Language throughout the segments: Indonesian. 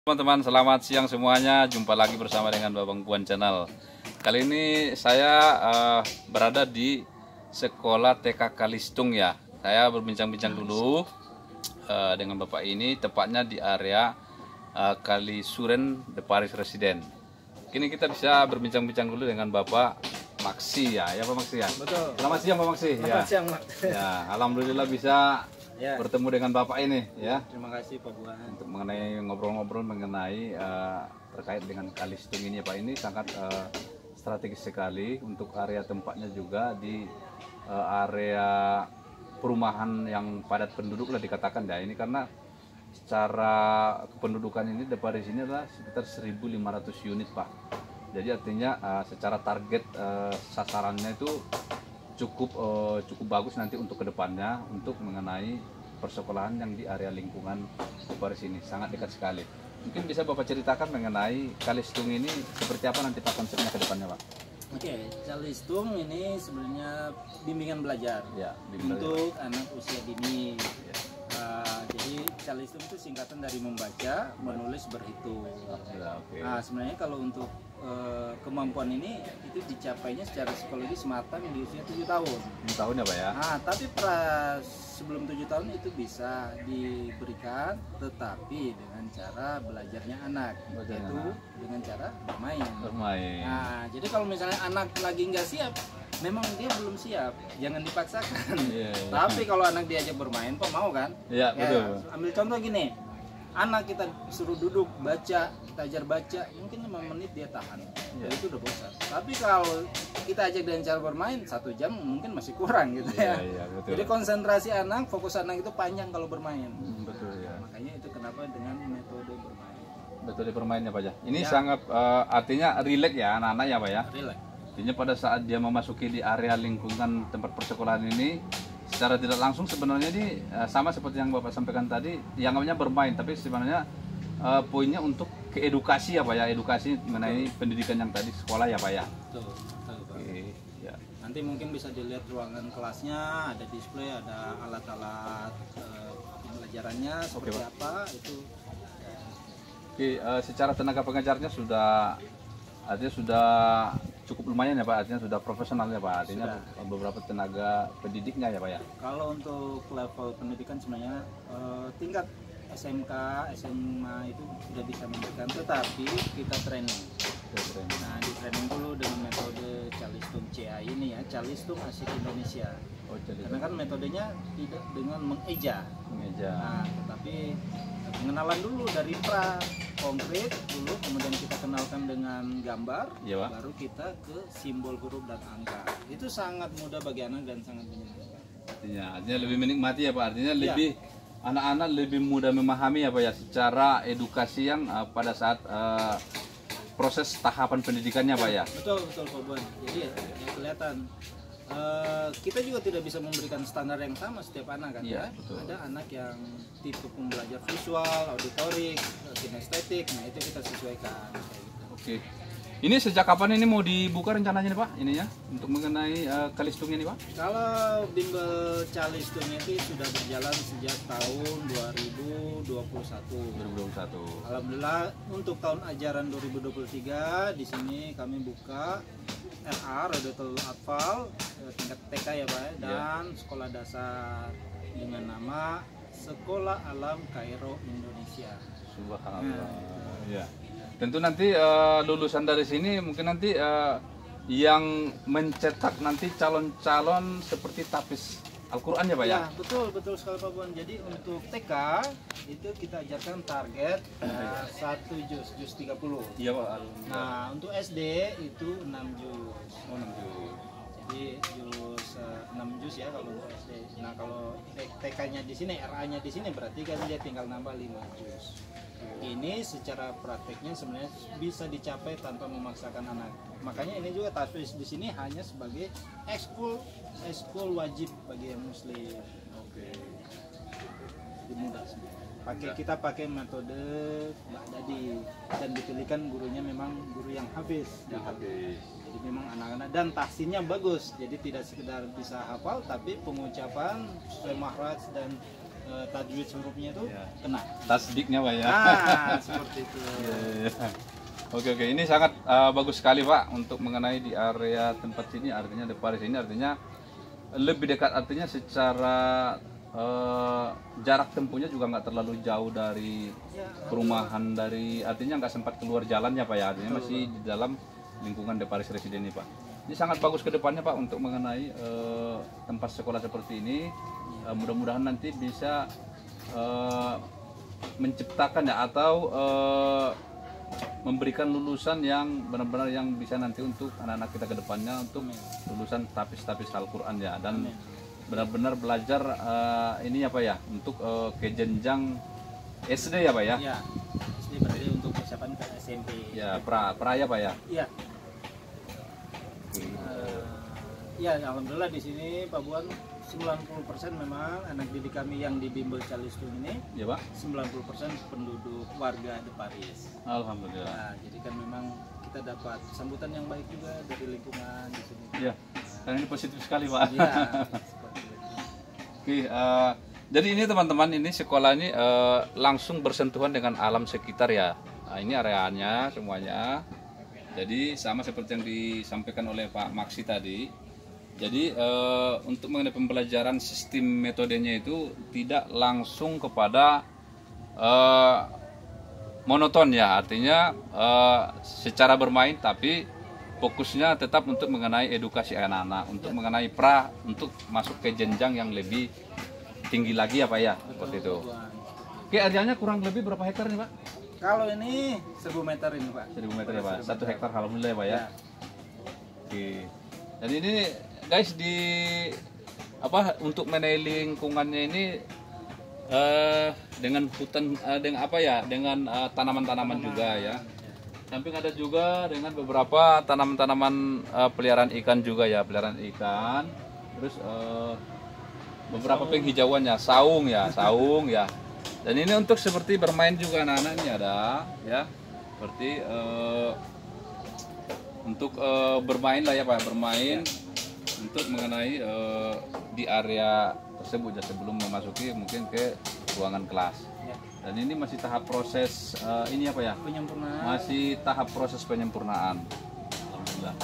Teman-teman, selamat siang semuanya. Jumpa lagi bersama dengan Babang Puan Channel. Kali ini saya berada di sekolah TK Kalistung ya. Saya berbincang-bincang dulu dengan Bapak ini, tepatnya di area Kalisuren The Paris Resident. Kini kita bisa berbincang-bincang dulu dengan Bapak Maksi ya. Ya Pak Maksi ya. Betul. Selamat siang Pak Maksi. Selamat siang, Mak. Ya, alhamdulillah bisa bertemu dengan Bapak ini ya. Terima kasih Pak Buan. Untuk mengenai ngobrol-ngobrol mengenai terkait dengan Kalistung ini Pak, ini sangat strategis sekali untuk area tempatnya juga di area perumahan yang padat penduduk lah dikatakan ya. Ini karena secara kependudukan ini depan di sini adalah sekitar 1.500 unit Pak. Jadi artinya secara target sasarannya itu cukup bagus nanti untuk kedepannya untuk mengenai persekolahan yang di area lingkungan Paris ini sangat dekat sekali. Mungkin bisa Bapak ceritakan mengenai Kalistung ini seperti apa nanti Pak konsepnya ke depannya Pak? Oke, Kalistung ini sebenarnya bimbingan belajar Ya, untuk anak usia dini. Ya. Jadi Kalistung itu singkatan dari membaca, menulis, berhitung. Ya, okay. Nah, sebenarnya kalau untuk kemampuan ini itu dicapainya secara psikologis matang di usia 7 tahun. 7 tahun ya Pak ya? Nah, tapi sebelum 7 tahun itu bisa diberikan, tetapi dengan cara belajarnya anak, yaitu dengan cara bermain. Nah, jadi kalau misalnya anak lagi nggak siap, memang dia belum siap, jangan dipaksakan. Tapi kalau anak diajak bermain, kok mau kan? Iya, betul. Ambil contoh gini, anak kita suruh duduk baca, kita ajar baca, mungkin 5 menit dia tahan, itu udah bosan. Tapi kalau kita ajak dengan cara bermain 1 jam mungkin masih kurang gitu ya. Betul. Jadi konsentrasi anak, fokus anak itu panjang kalau bermain. Betul ya. Makanya itu kenapa dengan metode bermain. Metode bermainnya Pak ya. Ini sangat artinya rileks ya anak-anak ya Pak ya. Rileks. Artinya pada saat dia memasuki di area lingkungan tempat persekolahan ini, secara tidak langsung sebenarnya ini sama seperti yang Bapak sampaikan tadi, yang namanya bermain, tapi sebenarnya poinnya untuk ke edukasi ya Pak ya, edukasi mengenai pendidikan yang tadi sekolah ya Pak ya. Betul, Pak. Ya. Nanti mungkin bisa dilihat ruangan kelasnya, ada display, ada alat-alat pembelajarannya seperti apa itu. Secara tenaga pengajarnya artinya sudah cukup lumayan ya Pak, artinya sudah profesional ya Pak, artinya beberapa tenaga pendidiknya ya Pak ya. Kalau untuk level pendidikan sebenarnya tingkat SMK, SMA itu sudah bisa memberikan, tetapi kita training. Nah, di training dulu dengan metode Kalistung CA ini ya, Kalistung Asik Indonesia. Karena kan metodenya tidak dengan mengeja. Nah, tetapi pengenalan dulu dari konkret dulu, kemudian kita kenalkan dengan gambar, baru kita ke simbol huruf dan angka. Itu sangat mudah bagi anak dan sangat menyenangkan. Artinya lebih menikmati ya Pak, artinya lebih anak-anak lebih mudah memahami ya Pak ya, secara edukasi yang pada saat proses tahapan pendidikannya Pak ya. Betul Pak Buan. Jadi kelihatan kita juga tidak bisa memberikan standar yang sama setiap anak kan ya. Ada anak yang tipe pembelajar visual, auditorik, kinestetik, nah itu kita sesuaikan. Oke. Ini sejak kapan ini mau dibuka rencananya nih Pak? Ininya untuk mengenai Kalistung ini Pak? Kalau bimbel Kalistung itu sudah berjalan sejak tahun 2021. Alhamdulillah untuk tahun ajaran 2023 di sini kami buka RA Rodatul Atfal tingkat TK ya Pak, dan sekolah dasar dengan nama Sekolah Alam Kairo Indonesia. Subhanallah. Ya. Tentu nanti lulusan dari sini mungkin nanti yang mencetak nanti calon-calon seperti tapis Al-Quran ya Pak ya? Ya betul sekali Pak Buan. Jadi untuk TK itu kita ajarkan target 1 juz 30. Iya Pak. Nah untuk SD itu 6 juz. Oh 6 juz. Jadi juz 6 juz ya kalau untuk SD. Nah kalau TK-nya di sini, RA-nya di sini berarti kan dia tinggal nambah 5 juz. Ini secara prakteknya sebenarnya bisa dicapai tanpa memaksakan anak. Makanya ini juga tahfiz di sini hanya sebagai ekskul wajib bagi yang muslim. Oke. Mudah sebenarnya. Kita pakai metode Mbak Dadi dan dipilihkan gurunya memang guru yang hafiz. Jadi memang anak-anak dan tahsinnya bagus. Jadi tidak sekedar bisa hafal tapi pengucapan sesuai makhraj dan tajwid hurufnya itu Ya. kena. Tasdiknya Pak ya. Seperti itu. Iya, iya. Oke, ini sangat bagus sekali Pak untuk mengenai di area tempat sini, artinya di Paris ini artinya lebih dekat, artinya secara jarak tempuhnya juga nggak terlalu jauh dari perumahan, dari artinya nggak sempat keluar jalannya Pak ya, artinya masih di dalam lingkungan di Paris Residen ini Pak. Ini sangat bagus ke depannya Pak untuk mengenai tempat sekolah seperti ini. Mudah-mudahan nanti bisa menciptakan ya atau memberikan lulusan yang benar-benar yang bisa nanti untuk anak-anak kita ke depannya untuk lulusan tapis-tapis Al-Quran ya, dan benar-benar belajar ini apa ya untuk ke jenjang SD ya Pak ya? Ya, SD berarti untuk persiapan ke SMP. Ya, pra ya Pak ya? Iya. Ya, alhamdulillah di sini Pak Buan 90% memang anak didik kami yang di Bimbel Calistung ini, Ya Pak? 90% penduduk warga de Paris. Alhamdulillah. Nah, jadi kan memang kita dapat sambutan yang baik juga dari lingkungan di sini. Ya, dan ini positif sekali Pak. Iya, seperti itu. Oke, jadi ini teman-teman, ini sekolah ini langsung bersentuhan dengan alam sekitar ya. Nah, ini areanya semuanya. Jadi sama seperti yang disampaikan oleh Pak Maksi tadi. Jadi untuk mengenai pembelajaran sistem metodenya itu tidak langsung kepada monoton ya, artinya secara bermain, tapi fokusnya tetap untuk mengenai edukasi anak-anak, untuk mengenai untuk masuk ke jenjang yang lebih tinggi lagi ya Pak ya, seperti itu. Oke, areanya kurang lebih berapa hektar nih Pak? Kalau ini 1000 meter ini Pak. 1000 meter ya Pak, 1 hektar alhamdulillah ya Pak ya. Ya. Oke. Jadi ini guys untuk mengenai lingkungannya ini dengan hutan dengan apa ya, dengan tanaman-tanaman juga ya. Samping ada juga dengan beberapa tanaman-tanaman peliharaan ikan juga ya, peliharaan ikan. Terus beberapa penghijauannya, saung ya. Dan ini untuk seperti bermain juga anak-anak ini ada ya. Seperti untuk bermain lah ya Pak, bermain untuk mengenai di area tersebut ya, sebelum memasuki mungkin ke ruangan kelas. Ya. Dan ini masih tahap proses ini apa ya? Penyempurnaan. Masih tahap proses penyempurnaan. Alhamdulillah.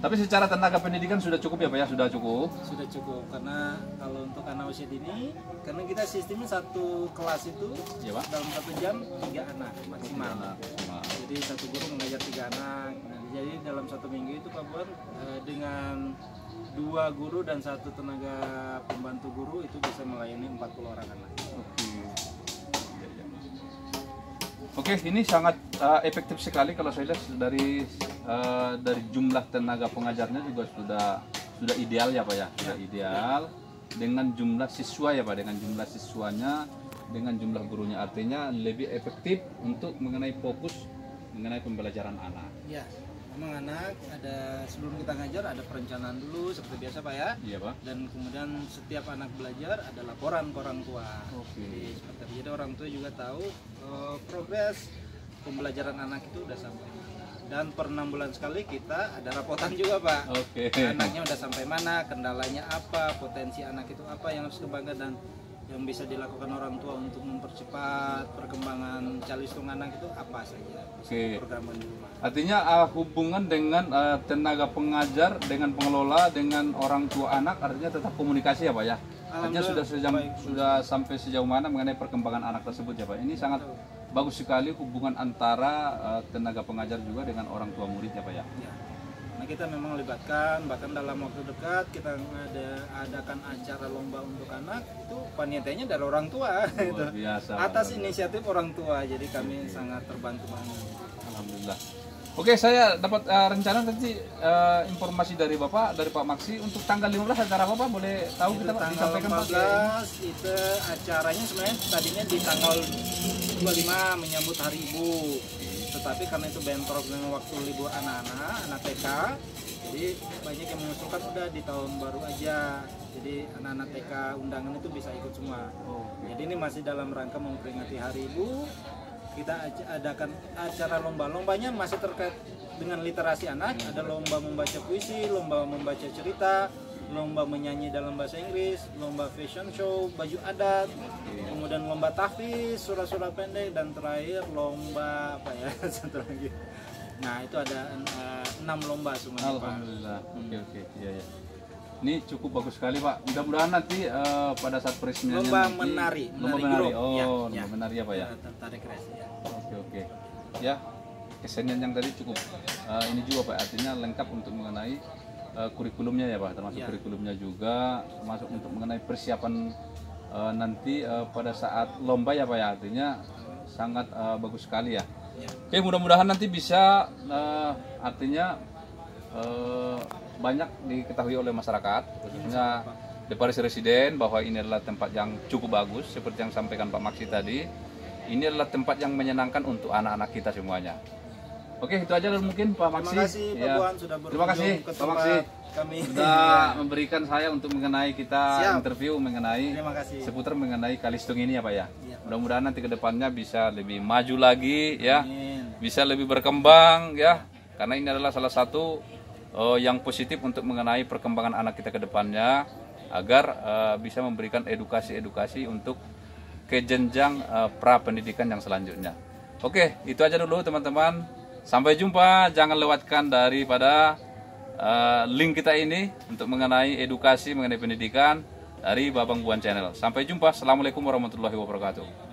Tapi secara tenaga pendidikan sudah cukup ya Pak ya, sudah cukup. Sudah cukup, karena kalau untuk anak usia dini, karena kita sistemnya satu kelas itu Ya Pak. dalam 1 jam 3 anak maksimal. Anak. Nah, Jadi satu guru mengajar 3 anak. Nah, jadi dalam 1 minggu itu Pak Buan dengan 2 guru dan 1 tenaga pembantu guru itu bisa melayani 40 orang anak. Oke, ini sangat efektif sekali kalau saya lihat dari jumlah tenaga pengajarnya juga sudah ideal ya Pak ya, sudah ideal dengan jumlah siswa ya Pak, dengan jumlah siswanya, dengan jumlah gurunya, artinya lebih efektif untuk mengenai fokus mengenai pembelajaran anak. Ya, memang anak ada sebelum kita ngajar ada perencanaan dulu seperti biasa Pak ya. Iya Pak. Dan kemudian setiap anak belajar ada laporan ke orang tua. Oke. Jadi orang tua juga tahu progres pembelajaran anak itu udah sampai mana. Dan per 6 bulan sekali kita ada rapotan juga Pak. Oke. Anaknya udah sampai mana, kendalanya apa, potensi anak itu apa yang harus dikembangkan, dan yang bisa dilakukan orang tua untuk mempercepat perkembangan calistung anak itu apa saja. Oke. Programan di rumah. Artinya hubungan dengan tenaga pengajar, dengan pengelola, dengan orang tua anak, artinya tetap komunikasi ya Pak ya. Artinya sudah sampai sejauh mana mengenai perkembangan anak tersebut ya Pak. Ini sangat bagus sekali hubungan antara tenaga pengajar juga dengan orang tua murid ya Pak ya. Ya. Nah, kita memang melibatkan, bahkan dalam waktu dekat kita adakan acara lomba untuk anak, itu panitianya dari orang tua. Luar biasa. Atas inisiatif orang tua, jadi kami sangat terbantu banget. Alhamdulillah. Oke, saya dapat rencana nanti informasi dari Bapak, dari Pak Maksi untuk tanggal 15 acara apa Pak? Boleh tahu Itu kita Pak? tanggal Disampaikan Pak. 15 itu acaranya sebenarnya tadinya di tanggal 25 menyambut Hari Ibu. Tetapi karena itu bentrok dengan waktu libur anak-anak, anak TK, jadi banyak yang mengusulkan udah di tahun baru aja. Jadi anak-anak TK undangan itu bisa ikut semua. Jadi ini masih dalam rangka memperingati Hari Ibu. Kita adakan acara lomba-lombanya masih terkait dengan literasi anak. Ada lomba membaca puisi, lomba membaca cerita, lomba menyanyi dalam bahasa Inggris, lomba fashion show, baju adat, kemudian lomba tahfiz, surah-surah pendek, dan terakhir lomba apa ya satu lagi. Nah itu ada 6 lomba semuanya Pak. Alhamdulillah. Oke, iya ya. Ini cukup bagus sekali Pak. Mudah-mudahan nanti pada saat peresmiannya Lomba nanti, menari menari. grup. Oh, Ya, lomba ya. menari apa ya? Tarik resi ya. Oke. Ya, kesenian yang tadi cukup ini juga Pak, artinya lengkap untuk mengenai kurikulumnya ya Pak, termasuk Ya. kurikulumnya juga, termasuk untuk mengenai persiapan nanti pada saat lomba ya Pak ya, artinya sangat bagus sekali ya. Ya. Oke, mudah-mudahan nanti bisa artinya banyak diketahui oleh masyarakat, khususnya di Paris Residen, bahwa ini adalah tempat yang cukup bagus seperti yang sampaikan Pak Maksi tadi. Ini adalah tempat yang menyenangkan untuk anak-anak kita semuanya. Oke, itu aja dulu mungkin Pak Maksi. Terima kasih Pak Ya. Buan sudah Terima kasih berkunjung ke Pak Maksi tempat kami. sudah memberikan saya untuk mengenai kita Siap. interview mengenai Terima kasih. seputar mengenai Kalistung ini ya Pak ya. Iya, Pak. Mudah-mudahan nanti ke depannya bisa lebih maju lagi ya. Amin. Bisa lebih berkembang ya, karena ini adalah salah satu yang positif untuk mengenai perkembangan anak kita ke depannya, agar bisa memberikan edukasi-edukasi untuk ke jenjang pra pendidikan yang selanjutnya. Oke, itu aja dulu teman-teman. Sampai jumpa, jangan lewatkan daripada link kita ini untuk mengenai edukasi mengenai pendidikan dari Babang Buan Channel. Sampai jumpa, assalamualaikum warahmatullahi wabarakatuh.